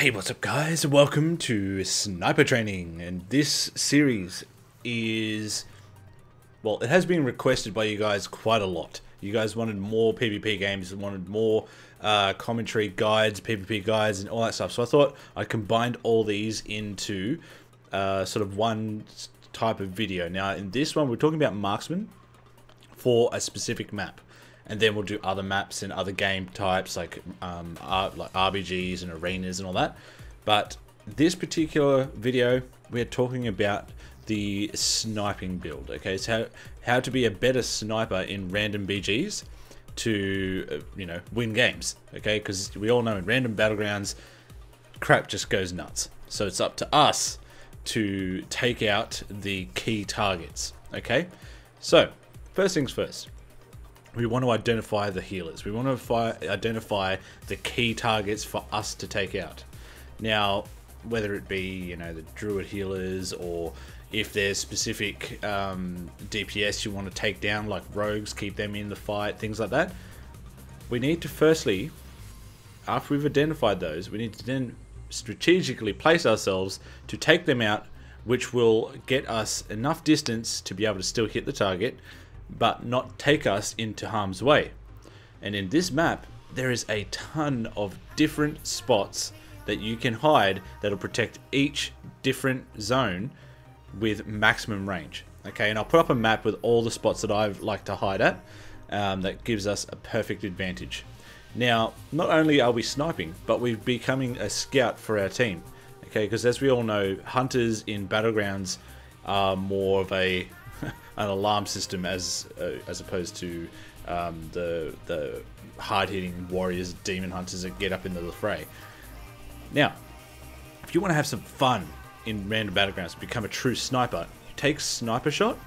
Hey, what's up guys? Welcome to Sniper Training, and this series is, well, it has been requested by you guys quite a lot. You guys wanted more PvP games, wanted more commentary guides, PvP guides and all that stuff. So I thought I combined all these into sort of one type of video. Now in this one we're talking about marksman for a specific map. And then we'll do other maps and other game types like RBGs and arenas and all that. But this particular video, we're talking about the sniping build. Okay, so how to be a better sniper in random BGs to win games. Okay, because we all know in random battlegrounds, crap just goes nuts. So it's up to us to take out the key targets. Okay, so first things first. We want to identify the healers. We want to identify the key targets for us to take out. Now, whether it be, the druid healers, or if there's specific DPS you want to take down, like rogues, keep them in the fight, things like that. We need to firstly, after we've identified those, we need to then strategically place ourselves to take them out, which will get us enough distance to be able to still hit the target, but not take us into harm's way. And in this map, there is a ton of different spots that you can hide that'll protect each different zone with maximum range. Okay, and I'll put up a map with all the spots that I like to hide at. That gives us a perfect advantage. Now, not only are we sniping, but we're becoming a scout for our team. Okay, because as we all know, hunters in battlegrounds are more of an alarm system as opposed to the hard-hitting warriors, demon hunters that get up into the fray. Now, if you want to have some fun in random battlegrounds, become a true sniper, take sniper shot,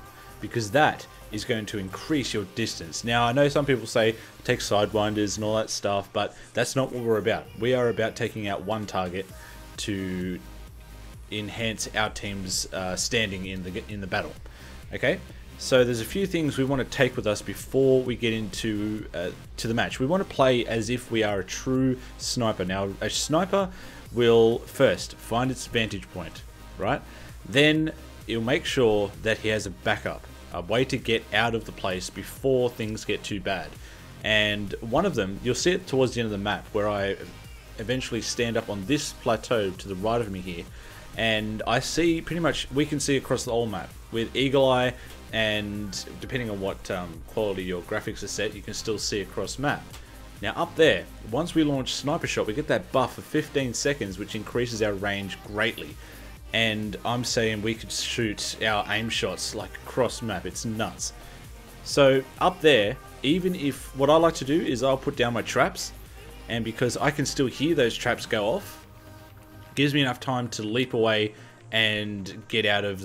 because that is going to increase your distance. Now, I know some people say take sidewinders and all that stuff, but that's not what we're about. We are about taking out one target to enhance our team's standing in the battle. Okay, so there's a few things we want to take with us before we get into to the match. We want to play as if we are a true sniper. Now, a sniper will first find its vantage point, right? Then he'll make sure that he has a backup, a way to get out of the place before things get too bad. And one of them, you'll see it towards the end of the map, where I eventually stand up on this plateau to the right of me here, and I see pretty much, we can see across the whole map with eagle eye, and depending on what quality your graphics are set, you can still see across map. Now up there, once we launch sniper shot, we get that buff of 15 seconds, which increases our range greatly. And I'm saying we could shoot our aim shots like across map. It's nuts. So up there, even if, what I like to do is I'll put down my traps, and because I can still hear those traps go off, gives me enough time to leap away and get out of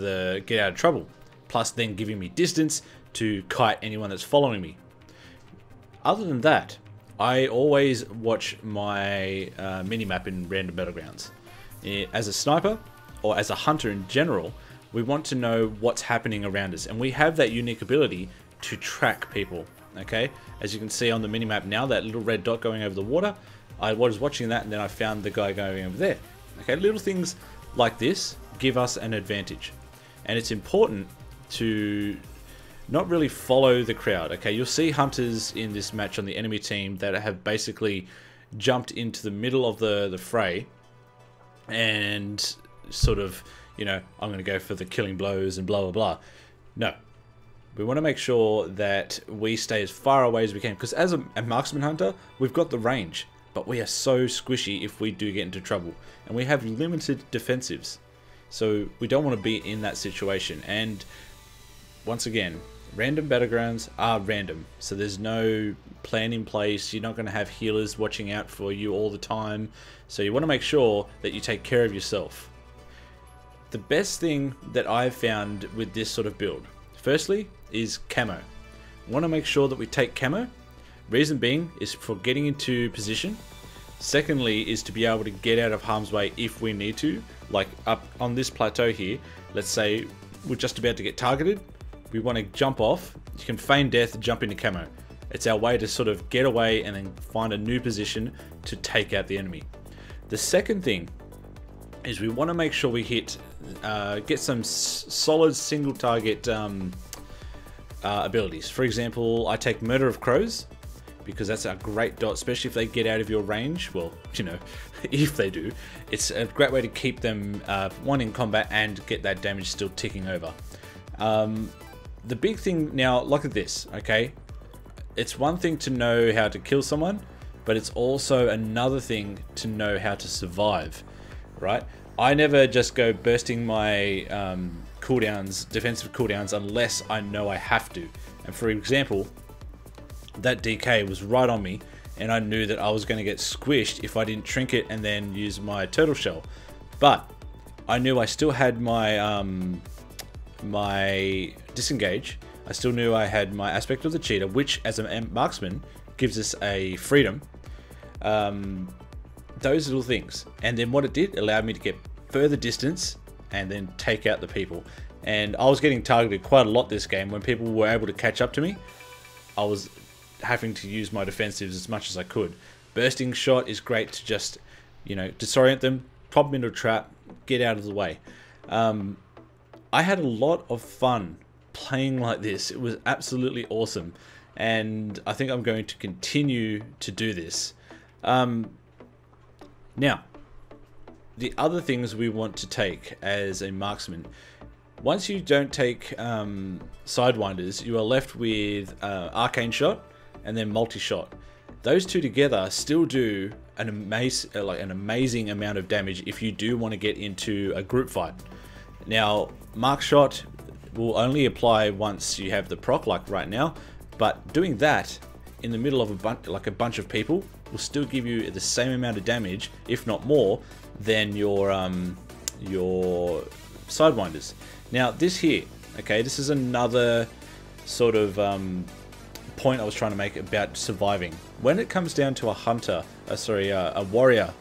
trouble. Plus then giving me distance to kite anyone that's following me. Other than that, I always watch my minimap in random battlegrounds. As a sniper, or as a hunter in general, we want to know what's happening around us, and we have that unique ability to track people. Okay, as you can see on the minimap now, that little red dot going over the water, I was watching that and then I found the guy going over there. Okay, little things like this give us an advantage, and it's important to not really follow the crowd. Okay, you'll see hunters in this match on the enemy team that have basically jumped into the middle of the fray and sort of, I'm going to go for the killing blows and blah blah blah. No, we want to make sure that we stay as far away as we can, because as a marksman hunter, we've got the range, but we are so squishy if we do get into trouble, and we have limited defensives, so we don't want to be in that situation. And once again, random battlegrounds are random, so there's no plan in place. You're not going to have healers watching out for you all the time, so you want to make sure that you take care of yourself. The best thing that I've found with this sort of build, firstly, is camo. We want to make sure that we take camo. Reason being is for getting into position. Secondly is to be able to get out of harm's way if we need to. Like up on this plateau here, let's say we're just about to get targeted. We want to jump off. You can feign death, jump into camo. It's our way to sort of get away and then find a new position to take out the enemy. The second thing is we want to make sure we hit, get some solid single target abilities. For example, I take Murder of Crows, because that's a great dot, especially if they get out of your range. Well, you know, if they do, it's a great way to keep them one in combat and get that damage still ticking over. The big thing now, look at this, okay? It's one thing to know how to kill someone, but it's also another thing to know how to survive, right? I never just go bursting my cooldowns, defensive cooldowns, unless I know I have to. And for example, that DK was right on me, and I knew that I was going to get squished if I didn't trinket and then use my turtle shell. But I knew I still had my my disengage. I still knew I had my aspect of the cheetah, which as a marksman gives us a freedom. Those little things, and then what it did, allowed me to get further distance and then take out the people. And I was getting targeted quite a lot this game. When people were able to catch up to me, I was having to use my defensives as much as I could. Bursting shot is great to just, you know, disorient them, pop them into a trap, get out of the way. I had a lot of fun playing like this. It was absolutely awesome, and I think I'm going to continue to do this. Now, the other things we want to take as a marksman, once you don't take Sidewinders, you are left with Arcane Shot and then Multi-Shot. Those two together still do an amazing amount of damage if you do want to get into a group fight. Now, Mark Shot will only apply once you have the proc, like right now, but doing that in the middle of a bunch of people will still give you the same amount of damage, if not more, than your Sidewinders. Now this here, okay, this is another sort of point I was trying to make about surviving. When it comes down to a hunter, a warrior,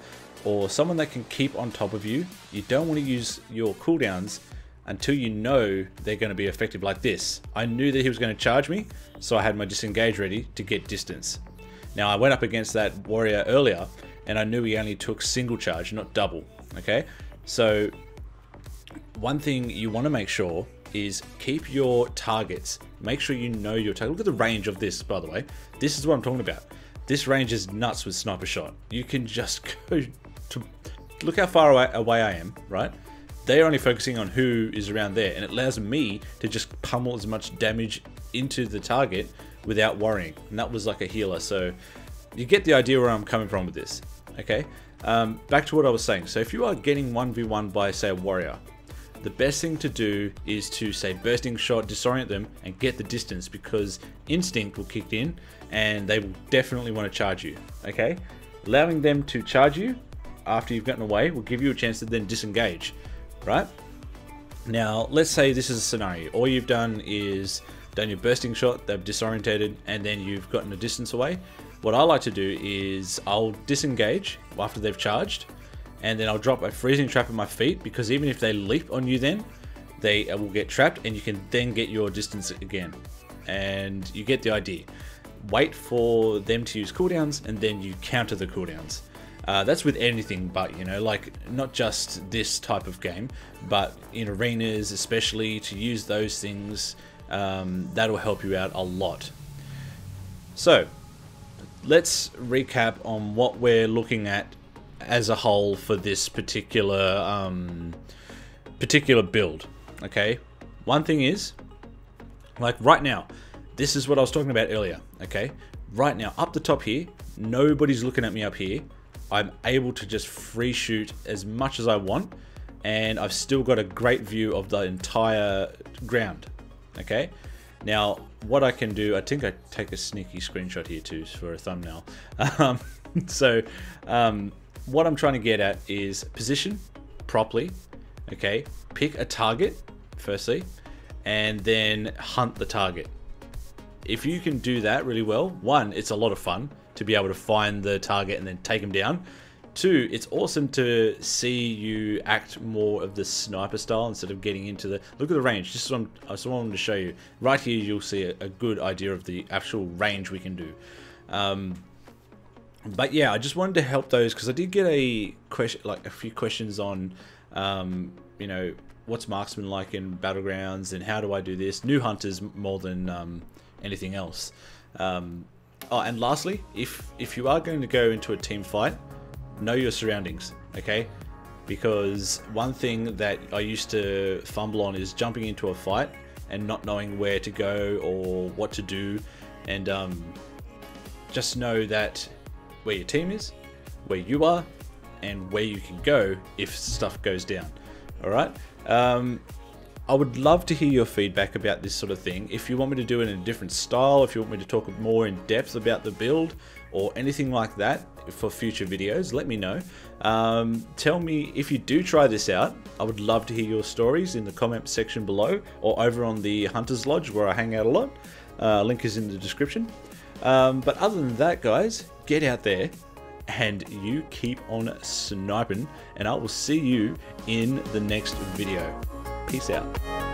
or someone that can keep on top of you, you don't want to use your cooldowns until you know they're going to be effective like this. I knew that he was going to charge me, so I had my disengage ready to get distance. Now I went up against that warrior earlier, and I knew he only took single charge, not double, okay? So one thing you want to make sure is keep your targets. Make sure you know your target. Look at the range of this, by the way. This is what I'm talking about. This range is nuts with sniper shot. You can just go to, look how far away I am, right? They're only focusing on who is around there, and it allows me to just pummel as much damage into the target without worrying. And that was like a healer, so you get the idea where I'm coming from with this, okay? Back to what I was saying. So if you are getting 1v1 by, say, a warrior, the best thing to do is to, say, bursting shot, disorient them, and get the distance, because instinct will kick in and they will definitely want to charge you, okay? Allowing them to charge you after you've gotten away will give you a chance to then disengage, right? Now, let's say this is a scenario. All you've done is done your bursting shot, they've disorientated, and then you've gotten a distance away. What I like to do is I'll disengage after they've charged, and then I'll drop a freezing trap at my feet, because even if they leap on you, then they will get trapped, and you can then get your distance again. And you get the idea. Wait for them to use cooldowns, and then you counter the cooldowns. That's with anything, but, you know, like, not just this type of game, but in arenas especially, to use those things, that'll help you out a lot. So let's recap on what we're looking at as a whole for this particular build. Okay, one thing is, like right now, this is what I was talking about earlier. Okay, right now up the top here, nobody's looking at me up here. I'm able to just free shoot as much as I want, and I've still got a great view of the entire ground. Okay, now what I can do, I think I take a sneaky screenshot here too for a thumbnail. What I'm trying to get at is position properly. Okay, pick a target firstly, and then hunt the target. If you can do that really well, one, it's a lot of fun to be able to find the target and then take them down. Two, it's awesome to see you act more of the sniper style instead of getting into the... Look at the range. Just what I wanted to show you. Right here, you'll see a good idea of the actual range we can do. But yeah, I just wanted to help those because I did get a question, like a few questions on, you know, what's marksman like in battlegrounds and how do I do this? New hunters more than anything else. Oh, and lastly, if you are going to go into a team fight, know your surroundings, okay? Because one thing that I used to fumble on is jumping into a fight and not knowing where to go or what to do. And just know that where your team is, where you are, and where you can go if stuff goes down. All right. I would love to hear your feedback about this sort of thing. If you want me to do it in a different style, if you want me to talk more in depth about the build or anything like that for future videos, let me know. Tell me if you do try this out. I would love to hear your stories in the comment section below or over on the Hunter's Lodge where I hang out a lot. Link is in the description. But other than that, guys, get out there and you keep on sniping, and I will see you in the next video. Peace out.